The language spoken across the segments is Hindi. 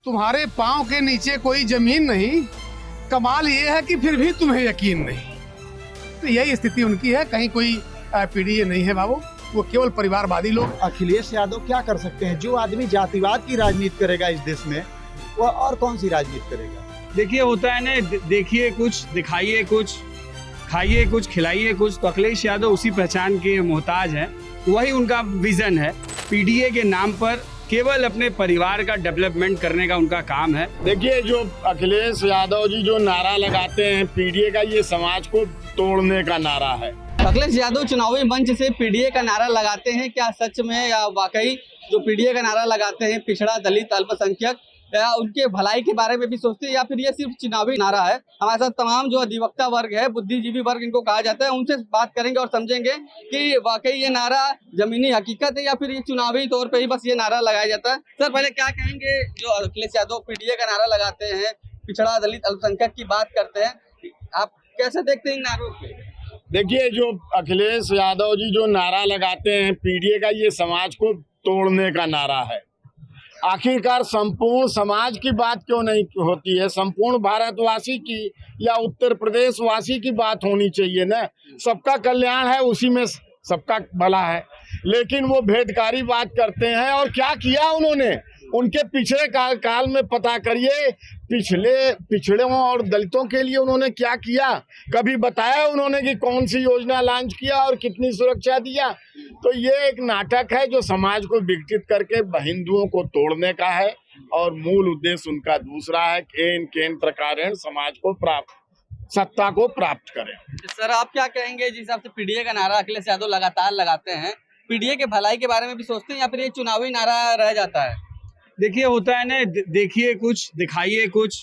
तुम्हारे पाँव के नीचे कोई जमीन नहीं, कमाल ये है कि फिर भी तुम्हें यकीन नहीं। तो यही स्थिति उनकी है। कहीं कोई पीडीए नहीं है बाबू, वो केवल परिवारवादी लोग। अखिलेश यादव क्या कर सकते हैं? जो आदमी जातिवाद की राजनीति करेगा इस देश में, वो और कौन सी राजनीति करेगा? देखिए होता है ना, देखिए कुछ, दिखाइए कुछ, खाइए कुछ, खिलाइए कुछ। तो अखिलेश यादव उसी पहचान के मोहताज हैं। वही उनका विजन है। पीडीए के नाम पर केवल अपने परिवार का डेवलपमेंट करने का उनका काम है। देखिए, जो अखिलेश यादव जी जो नारा लगाते हैं पीडीए का, ये समाज को तोड़ने का नारा है। अखिलेश यादव चुनावी मंच से पीडीए का नारा लगाते हैं, क्या सच में या वाकई जो पीडीए का नारा लगाते हैं पिछड़ा, दलित, अल्पसंख्यक या उनके भलाई के बारे में भी सोचते हैं, या फिर ये सिर्फ चुनावी नारा है? हमारे साथ तमाम जो अधिवक्ता वर्ग है, बुद्धिजीवी वर्ग इनको कहा जाता है, उनसे बात करेंगे और समझेंगे कि वाकई ये नारा जमीनी हकीकत है या फिर ये चुनावी तौर पे ही बस ये नारा लगाया जाता है। सर, पहले क्या कहेंगे, जो अखिलेश यादव पीडीए का नारा लगाते हैं, पिछड़ा, दलित, अल्पसंख्यक की बात करते हैं, आप कैसे देखते हैं इन नारों को? देखिए, जो अखिलेश यादव जी जो नारा लगाते हैं पीडीए का, ये समाज को तोड़ने का नारा है। आखिरकार संपूर्ण समाज की बात क्यों नहीं होती है? संपूर्ण भारतवासी की या उत्तर प्रदेश वासी की बात होनी चाहिए ना। सबका कल्याण है, उसी में सबका भला है। लेकिन वो भेदकारी बात करते हैं। और क्या किया उन्होंने? उनके पिछले काल में पता करिए, पिछड़ों और दलितों के लिए उन्होंने क्या किया? कभी बताया उन्होंने कि कौन सी योजना लॉन्च किया और कितनी सुरक्षा दिया? तो ये एक नाटक है जो समाज को विघटित करके हिंदुओं को तोड़ने का है। और मूल उद्देश्य उनका दूसरा है, केन प्रकारेण समाज को सत्ता को प्राप्त करें। सर, आप क्या कहेंगे जिस हिसाब से पीडीए का नारा अखिलेश यादव लगातार लगाते हैं, पीडीए के भलाई के बारे में भी सोचते हैं या फिर ये चुनावी नारा रह जाता है? देखिए होता है ना, देखिए कुछ, दिखाइए कुछ,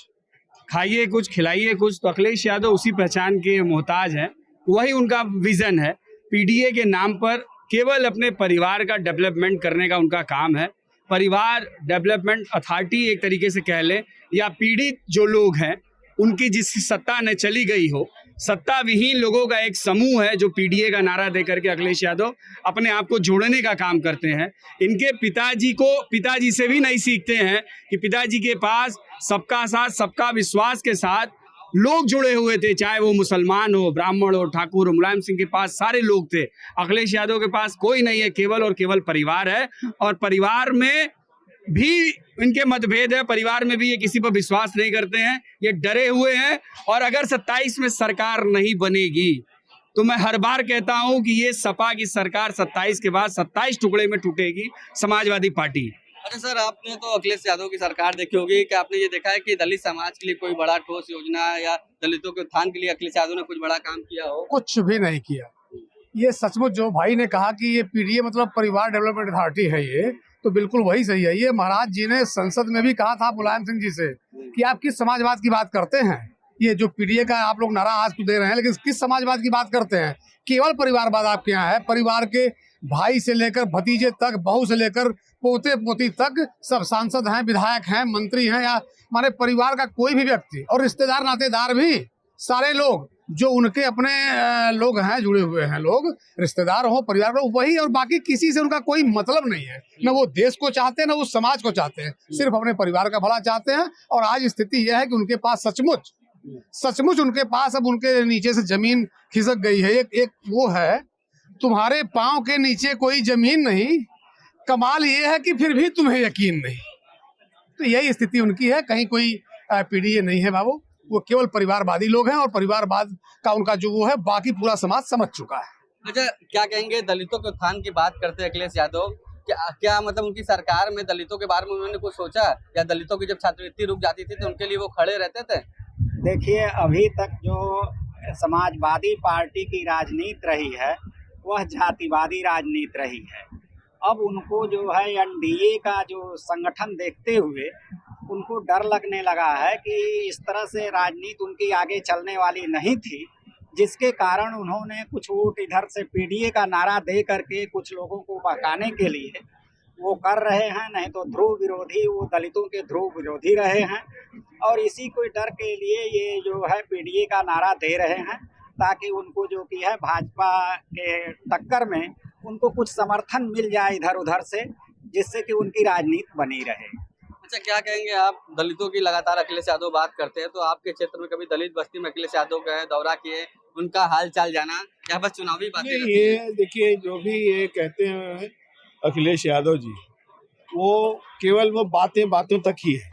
खाइए कुछ, खिलाइए कुछ। तो अखिलेश यादव उसी पहचान के मोहताज हैं। वही उनका विजन है। पीडीए के नाम पर केवल अपने परिवार का डेवलपमेंट करने का उनका काम है। परिवार डेवलपमेंट अथॉरिटी एक तरीके से कह लें, या पीड़ित जो लोग हैं उनकी जिसकी सत्ता न चली गई हो, सत्ता विहीन लोगों का एक समूह है जो पीडीए का नारा दे करके अखिलेश यादव अपने आप को जोड़ने का काम करते हैं। इनके पिताजी से भी नहीं सीखते हैं कि पिताजी के पास सबका साथ, सबका विश्वास के साथ लोग जुड़े हुए थे, चाहे वो मुसलमान हो, ब्राह्मण हो, ठाकुर हो। मुलायम सिंह के पास सारे लोग थे। अखिलेश यादव के पास कोई नहीं है, केवल और केवल परिवार है। और परिवार में भी इनके मतभेद है। परिवार में भी ये किसी पर विश्वास नहीं करते हैं, ये डरे हुए हैं। और अगर 27 में सरकार नहीं बनेगी तो मैं हर बार कहता हूं कि ये सपा की सरकार 27 के बाद 27 टुकड़े में टूटेगी, समाजवादी पार्टी। अच्छा सर, आपने तो अखिलेश यादव की सरकार देखी होगी, कि आपने ये देखा है कि दलित समाज के लिए कोई बड़ा ठोस योजना या दलितों के उत्थान के लिए अखिलेश यादव ने कुछ बड़ा काम किया हो? कुछ भी नहीं किया। ये सचमुच जो भाई ने कहा कि ये पीडीए मतलब परिवार डेवलपमेंट अथॉरिटी है, ये तो बिल्कुल वही सही है। ये महाराज जी ने संसद में भी कहा था मुलायम सिंह जी से कि आप किस समाजवाद की बात करते हैं? ये जो पीडीए का आप लोग नारा आज तो दे रहे हैं, लेकिन किस समाजवाद की बात करते हैं? केवल परिवारवाद आपके यहाँ है। परिवार के भाई से लेकर भतीजे तक, बहू से लेकर पोते पोती तक सब सांसद हैं, विधायक हैं, मंत्री हैं, या माने परिवार का कोई भी व्यक्ति और रिश्तेदार नातेदार भी सारे लोग जो उनके अपने लोग हैं, जुड़े हुए हैं लोग, रिश्तेदार हो, परिवार हो, वही। और बाकी किसी से उनका कोई मतलब नहीं है। न वो देश को चाहते हैं, न वो समाज को चाहते हैं, सिर्फ अपने परिवार का भला चाहते हैं। और आज स्थिति यह है कि उनके पास सचमुच उनके पास अब उनके नीचे से जमीन खिसक गई है। एक वो है, तुम्हारे पाँव के नीचे कोई जमीन नहीं, कमाल ये है कि फिर भी तुम्हें यकीन नहीं। तो यही स्थिति उनकी है। कहीं कोई पीडीए नहीं है बाबू, वो केवल परिवारवादी लोग हैं। और परिवारवाद का उनका जो वो है, बाकी पूरा समाज समझ चुका है। अच्छा, क्या कहेंगे, दलितों के उत्थान की बात करते हैं अखिलेश यादव, क्या मतलब उनकी सरकार में दलितों के बारे में उन्होंने कुछ सोचा? या दलितों की जब छात्रवृत्ति रुक जाती थी तो उनके लिए वो खड़े रहते थे? देखिए, अभी तक जो समाजवादी पार्टी की राजनीति रही है वह जातिवादी राजनीति रही है। अब उनको जो है एनडीए का जो संगठन देखते हुए उनको डर लगने लगा है कि इस तरह से राजनीति उनकी आगे चलने वाली नहीं थी, जिसके कारण उन्होंने कुछ वोट इधर से पीडीए का नारा दे करके कुछ लोगों को बहकाने के लिए वो कर रहे हैं। नहीं तो ध्रुव विरोधी, वो दलितों के ध्रुव विरोधी रहे हैं। और इसी को डर के लिए ये जो है पीडीए का नारा दे रहे हैं, ताकि उनको जो कि है भाजपा के टक्कर में उनको कुछ समर्थन मिल जाए इधर उधर से, जिससे कि उनकी राजनीति बनी रहे। अच्छा, क्या कहेंगे आप दलितों की? लगातार अखिलेश यादव बात करते हैं, तो आपके क्षेत्र में कभी दलित बस्ती में अखिलेश यादव गए, दौरा किए, उनका हाल चाल जाना, या बस चुनावी बातें नहीं, रहती हैं? ये देखिए जो भी ये कहते हैं अखिलेश यादव जी, वो केवल वो बातें बातों तक ही है।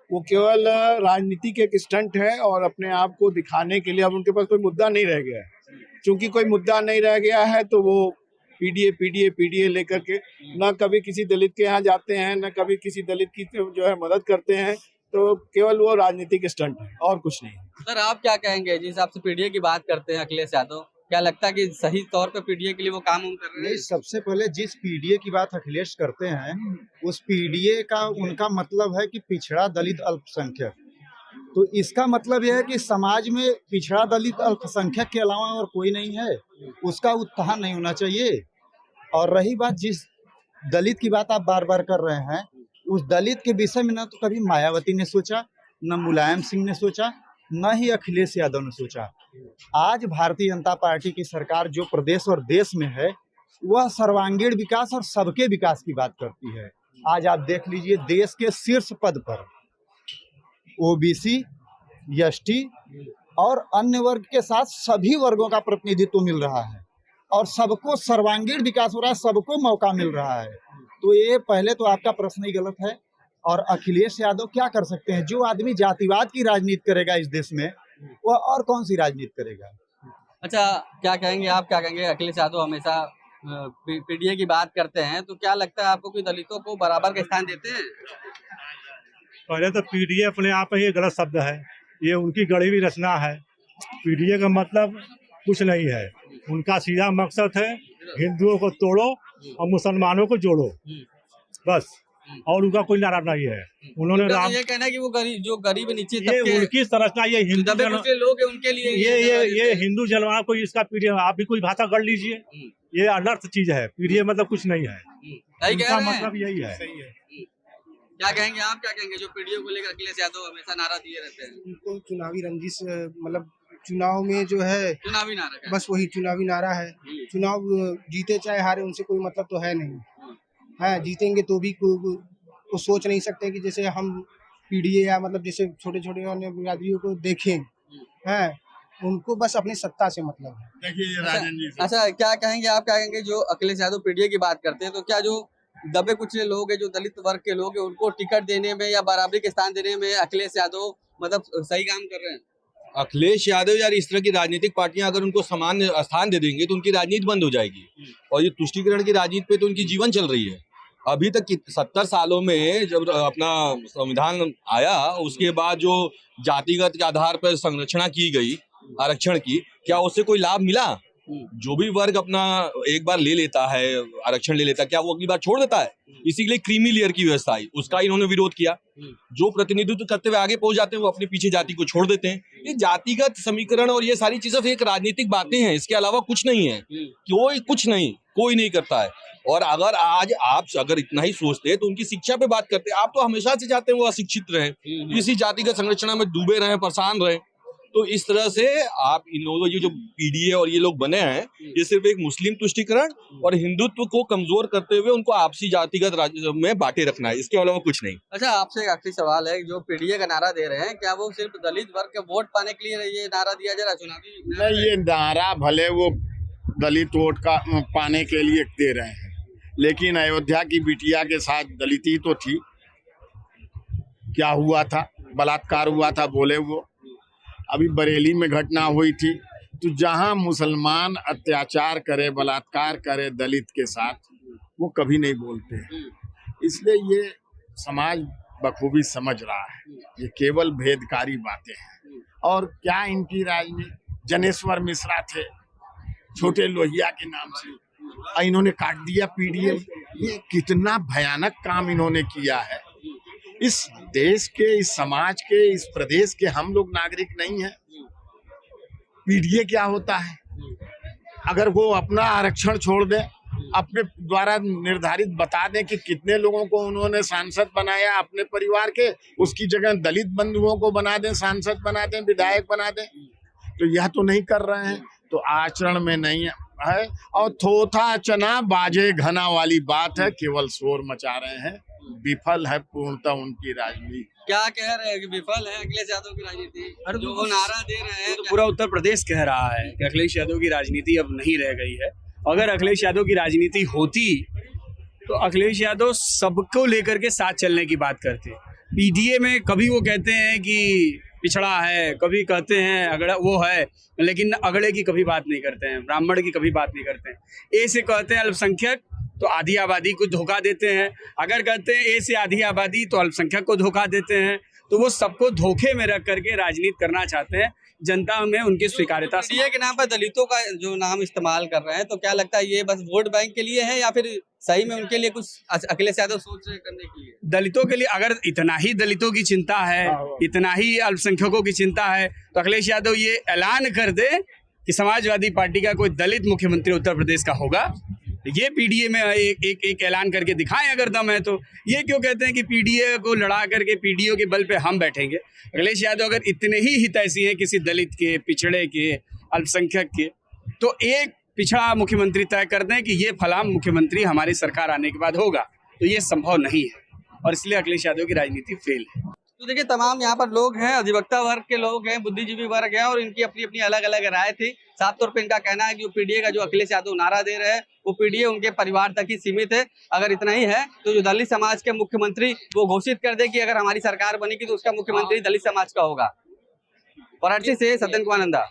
वो केवल राजनीति के एक स्टंट है और अपने आप को दिखाने के लिए अब उनके पास कोई मुद्दा नहीं रह गया है। क्योंकि कोई मुद्दा नहीं रह गया है तो वो पीडीए लेकर के न कभी किसी दलित के यहाँ जाते हैं, न कभी किसी दलित की जो है मदद करते हैं। तो केवल वो राजनीतिक स्टंट है और कुछ नहीं। सर, आप क्या कहेंगे? जिस हिसाब से पीडीए की बात करते हैं अखिलेश यादव, क्या लगता है कि सही तौर पे पीडीए के लिए वो काम कर रहे नहीं, हैं? सबसे पहले जिस पीडीए की बात अखिलेश करते हैं उस पीडीए का उनका मतलब है कि पिछड़ा दलित अल्पसंख्यक। तो इसका मतलब यह है कि समाज में पिछड़ा दलित अल्पसंख्यक के अलावा और कोई नहीं है, उसका उत्थान नहीं होना चाहिए। और रही बात जिस दलित की बात आप बार बार कर रहे हैं, उस दलित के विषय में न तो कभी मायावती ने सोचा, न मुलायम सिंह ने सोचा, न ही अखिलेश यादव ने सोचा। आज भारतीय जनता पार्टी की सरकार जो प्रदेश और देश में है, वह सर्वांगीण विकास और सबके विकास की बात करती है। आज आप देख लीजिए, देश के शीर्ष पद पर ओबीसी, एसटी और अन्य वर्ग के साथ सभी वर्गों का प्रतिनिधित्व मिल रहा है और सबको सर्वांगीण विकास हो रहा है, सबको मौका मिल रहा है। तो ये पहले तो आपका प्रश्न ही गलत है। और अखिलेश यादव क्या कर सकते हैं? जो आदमी जातिवाद की राजनीति करेगा इस देश में, वह और कौन सी राजनीति करेगा? अच्छा, क्या कहेंगे आप? क्या कहेंगे? अखिलेश यादव हमेशा पीडीए की बात करते हैं, तो क्या लगता है आपको कि दलितों को बराबर का स्थान देते हैं? पहले तो पीडीए अपने आप में ये गलत शब्द है, ये उनकी गढ़ी हुई रचना है। पीडीए का मतलब कुछ नहीं है, उनका सीधा मकसद है हिंदुओं को तोड़ो और मुसलमानों को जोड़ो, बस। और उनका कोई नारा नहीं है। उन्होंने उनका तो राम, ये कहना है कि वो गरीब नीचे ये तबके, उनकी संरचना, ये हिंदू दबे कुचले लोग हैं, उनके लिए ये हिंदू जनमानस को इसका पीडीए, आप भी कोई भाषा गढ़ लीजिए, ये अनर्थ चीज है। पीडीए मतलब कुछ नहीं है, सही कह उनका रहे हैं। मतलब यही है। क्या कहेंगे आप? क्या कहेंगे जो पीडीए को लेकर अखिलेश यादव हमेशा नारा दिए रहते हैं? उनको चुनावी रंजिश, मतलब चुनाव में जो है चुनावी नारा का? बस वही चुनावी नारा है। चुनाव जीते चाहे हारे, उनसे कोई मतलब तो है नहीं। हाँ, जीतेंगे तो भी वो सोच नहीं सकते कि जैसे हम पीडीए या मतलब जैसे छोटे छोटे अन्य बिरादरियों को देखें। हैं, उनको बस अपनी सत्ता से मतलब है। देखिए राजन जी, अच्छा, क्या कहेंगे आप? क्या कहेंगे जो अखिलेश यादव पीडीए की बात करते हैं, तो क्या जो दबे कुचले लोग हैं, जो दलित वर्ग के लोग हैं, उनको टिकट देने में या बराबरी के स्थान देने में अखिलेश यादव मतलब सही काम कर रहे हैं? अखिलेश यादव यार, इस तरह की राजनीतिक पार्टियां अगर उनको समान स्थान दे देंगे तो उनकी राजनीति बंद हो जाएगी। और ये तुष्टीकरण की राजनीति पे तो उनकी जीवन चल रही है। अभी तक 70 सालों में जब अपना संविधान आया, उसके बाद जो जातिगत के आधार पर संरचना की गई आरक्षण की, क्या उससे कोई लाभ मिला? जो भी वर्ग अपना एक बार ले लेता है, आरक्षण ले लेता है, क्या वो अगली बार छोड़ देता है? इसी के लिए क्रीमी लेयर की व्यवस्था आई, उसका इन्होंने विरोध किया। जो प्रतिनिधित्व करते हुए आगे पहुंच जाते हैं, वो अपने पीछे जाति को छोड़ देते हैं। ये जातिगत समीकरण और ये सारी चीजें एक राजनीतिक बातें हैं, इसके अलावा कुछ नहीं है। कोई नहीं करता है। और अगर आज आप अगर इतना ही सोचते हैं तो उनकी शिक्षा पे बात करते हैं। आप तो हमेशा से चाहते हैं वो अशिक्षित रहे, किसी जातिगत संरचना में डूबे रहे, परेशान रहे। तो इस तरह से आप इन लोगों ये जो पीडीए और ये लोग बने हैं, ये सिर्फ एक मुस्लिम तुष्टीकरण और हिंदुत्व को कमजोर करते हुए उनको आपसी जातिगत राज्य में बांटे रखना है, इसके अलावा कुछ नहीं। अच्छा, आपसे एक आखिरी सवाल है, जो पीडीए का नारा दे रहे हैं, क्या वो सिर्फ दलित वर्ग के वोट पाने के लिए ये नारा दिया जा रहा है चुनावी? नहीं, ये नारा भले वो दलित वोट का पाने के लिए दे रहे हैं, लेकिन अयोध्या की बिटिया के साथ दलिती तो थी। क्या हुआ था? बलात्कार हुआ था, बोले वो। अभी बरेली में घटना हुई थी। तो जहां मुसलमान अत्याचार करे, बलात्कार करे दलित के साथ, वो कभी नहीं बोलते। इसलिए ये समाज बखूबी समझ रहा है, ये केवल भेदकारी बातें हैं। और क्या इनकी राजनीति? जनेश्वर मिश्रा थे, छोटे लोहिया के नाम से, इन्होंने काट दिया पीडीए। ये कितना भयानक काम इन्होंने किया है। इस देश के, इस समाज के, इस प्रदेश के हम लोग नागरिक नहीं हैं। पीडीए क्या होता है? अगर वो अपना आरक्षण छोड़ दें, अपने द्वारा निर्धारित बता दें कि कितने लोगों को उन्होंने सांसद बनाया अपने परिवार के, उसकी जगह दलित बंधुओं को बना दें, सांसद बना दें, विधायक बना दें, तो यह तो नहीं कर रहे हैं। तो आचरण में नहीं है और थोथा चना बाजे घना वाली बात है, केवल शोर मचा रहे हैं। विफल है पूर्णतः उनकी राजनीति। क्या कह रहे हैं कि विफल है अखिलेश यादव की राजनीति? जो वो नारा दे रहे हैं तो पूरा उत्तर प्रदेश कह रहा है कि अखिलेश यादव की राजनीति अब नहीं रह गई है। अगर अखिलेश यादव की राजनीति होती तो अखिलेश यादव सबको लेकर के साथ चलने की बात करते। पीडीए में कभी वो कहते हैं कि पिछड़ा है, कभी कहते हैं अगड़ा वो है, लेकिन अगड़े की कभी बात नहीं करते हैं, ब्राह्मण की कभी बात नहीं करते हैं। ए से कहते हैं अल्पसंख्यक तो आधी आबादी को धोखा देते हैं, अगर कहते हैं ए से आधी आबादी तो अल्पसंख्यक को धोखा देते हैं। तो वो सबको धोखे में रख करके राजनीति करना चाहते हैं। जनता में उनकी स्वीकार्यता पीडीए के नाम पर दलितों का जो नाम इस्तेमाल कर रहे हैं, तो क्या लगता है ये बस वोट बैंक के लिए है या फिर सही में उनके लिए कुछ अखिलेश यादव सोच रहे करने के लिए? दलितों के लिए अगर इतना ही दलितों की चिंता है, इतना ही अल्पसंख्यकों की चिंता है, तो अखिलेश यादव ये ऐलान कर दे कि समाजवादी पार्टी का कोई दलित मुख्यमंत्री उत्तर प्रदेश का होगा। ये पीडीए में एक ऐलान करके दिखाएं अगर दम है तो। ये क्यों कहते हैं कि पीडीए को लड़ा करके पीडीओ के बल पे हम बैठेंगे? अखिलेश यादव अगर इतने ही हितैषी हैं किसी दलित के, पिछड़े के, अल्पसंख्यक के, तो एक पिछड़ा मुख्यमंत्री तय कर दें कि ये फलां मुख्यमंत्री हमारी सरकार आने के बाद होगा, तो ये संभव नहीं है और इसलिए अखिलेश यादव की राजनीति फेल है। तो देखिए, तमाम यहाँ पर लोग हैं, अधिवक्ता वर्ग के लोग हैं, बुद्धिजीवी वर्ग है और इनकी अपनी अपनी अलग अलग राय थी। साफ तौर पे इनका कहना है कि पीडीए का जो अखिलेश यादव नारा दे रहे हैं वो पीडीए उनके परिवार तक ही सीमित है। अगर इतना ही है तो जो दलित समाज के मुख्यमंत्री वो घोषित कर दे कि अगर हमारी सरकार बनेगी तो उसका मुख्यमंत्री दलित समाज का होगा। वाराणसी से सत्येंद्र कुमार नंदा।